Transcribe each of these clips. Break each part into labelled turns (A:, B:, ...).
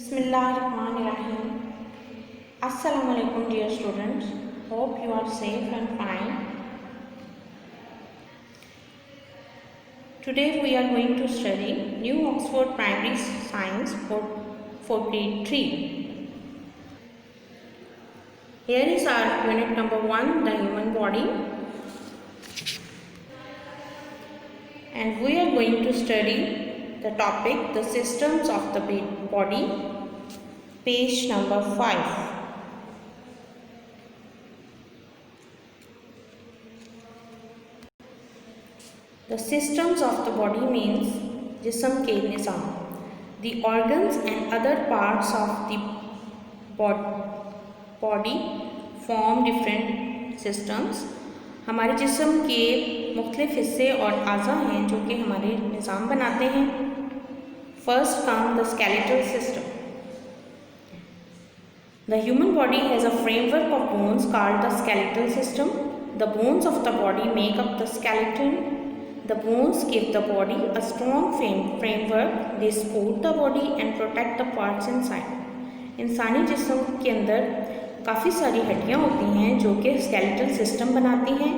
A: Bismillahirrahmanirrahim. Assalamu alaikum dear students. Hope you are safe and fine. Today we are going to study New Oxford Primary Science for grade 3. Here is our unit number 1, the human body. And we are going to study the topic, the systems of the body, page number 5. The systems of the body means जिस्म के निज़ाम. The organs and other parts of the body form different systems. हमारे जिस्म के मुख्तलिफ हिस्से और आज़ा हैं जो कि हमारे निज़ाम बनाते हैं. First comes the skeletal system. The human body has a framework of bones called the skeletal system. The bones of the body make up the skeleton. The bones give the body a strong framework. They support the body and protect the parts inside. इंसानी जिस्म के अंदर काफ़ी सारी हड्डियाँ होती हैं जो कि स्केलेटल सिस्टम बनाती हैं.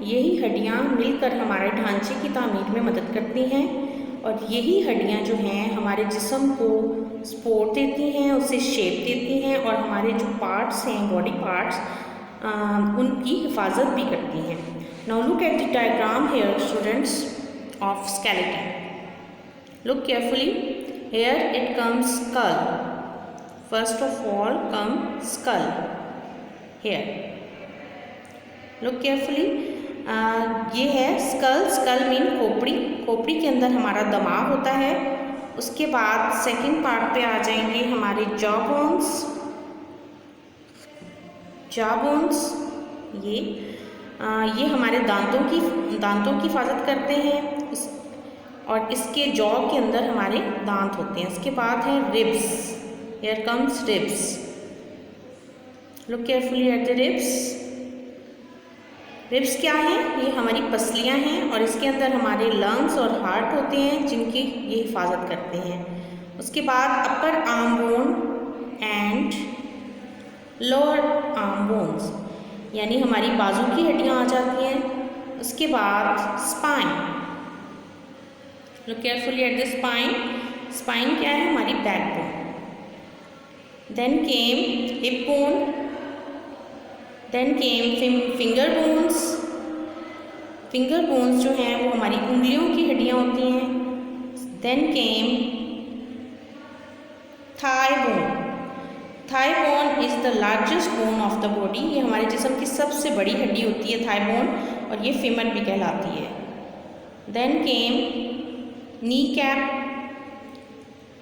A: यही हड्डियाँ मिलकर हमारे ढांचे की तामीर में मदद करती हैं और यही हड्डियाँ जो हैं हमारे जिस्म को सपोर्ट देती हैं, उसे शेप देती हैं और हमारे जो पार्ट्स हैं, बॉडी पार्ट्स, उनकी हिफाजत भी करती हैं. Now look at the diagram here, students, of skeleton. Look carefully. Here it comes skull. First of all comes skull. Here. Look carefully. ये है skull. Skull mean खोपड़ी. खोपड़ी के अंदर हमारा दिमाग होता है. उसके बाद सेकंड पार्ट पे आ जाएंगे हमारे जॉ बोन्स. ये हमारे दांतों की हिफाजत करते हैं और इसके जॉ के अंदर हमारे दांत होते हैं. इसके बाद है ribs. Here comes ribs. Look carefully at the ribs. Ribs क्या है? ये हमारी पसलियाँ हैं और इसके अंदर हमारे लंग्स और हार्ट होते हैं जिनकी ये हिफाजत करते हैं. उसके बाद upper arm bone and lower arm bones, यानी हमारी बाजू की हड्डियाँ आ जाती हैं. उसके बाद spine. Look carefully at the spine. Spine क्या है? हमारी backbone. Then came hip bone. Then came finger bones. Finger bones जो हैं वो हमारी उंगलियों की हड्डियाँ होती हैं. Then came thigh bone. Thigh bone is the largest bone of the body. ये हमारे जिस्म की सबसे बड़ी हड्डी होती है थाई बोन और ये फीमर भी कहलाती है. Then came knee cap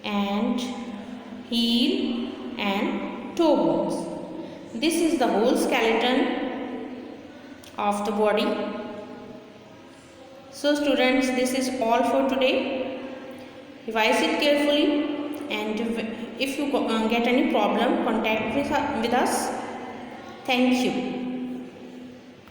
A: and heel and toe bones. This is the whole skeleton of the body. So students, this is all for today. Revise it carefully and if you get any problem, contact with us. Thank you.